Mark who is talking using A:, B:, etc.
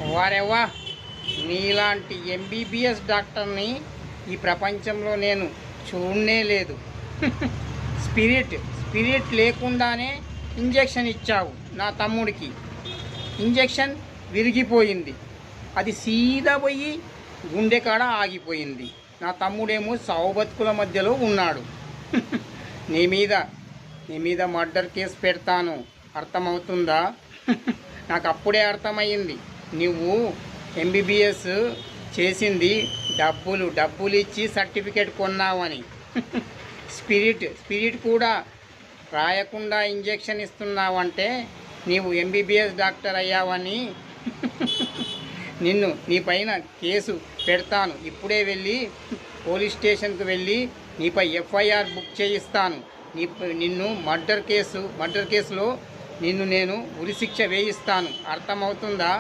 A: వారెవ్వా, నీలాంటి ఎంబీబీఎస్ డాక్టర్ని ఈ ప్రపంచంలో నేను చూడనే లేదు. స్పిరిట్ లేకుండానే ఇంజెక్షన్ ఇచ్చావు నా తమ్ముడికి. ఇంజెక్షన్ విరిగిపోయింది, అది సీదా పోయి గుండె కాడ ఆగిపోయింది. నా తమ్ముడేమో సావు బతుకుల మధ్యలో ఉన్నాడు. నీ మీద మర్డర్ కేసు పెడతాను, అర్థమవుతుందా? నాకు అర్థమైంది నువ్వు ఎంబీబీఎస్ చేసింది డబ్బులు ఇచ్చి సర్టిఫికేట్ కొన్నావని. స్పిరిట్ కూడా రాయకుండా ఇంజెక్షన్ ఇస్తున్నావంటే నీవు ఎంబీబీఎస్ డాక్టర్ అయ్యావని. నీ పైన కేసు పెడతాను. ఇప్పుడే వెళ్ళి పోలీస్ స్టేషన్కి వెళ్ళి నీపై ఎఫ్ఐఆర్ బుక్ చేయిస్తాను. నిన్ను మర్డర్ కేసులో నేను ఉరిశిక్ష వేయిస్తాను, అర్థమవుతుందా?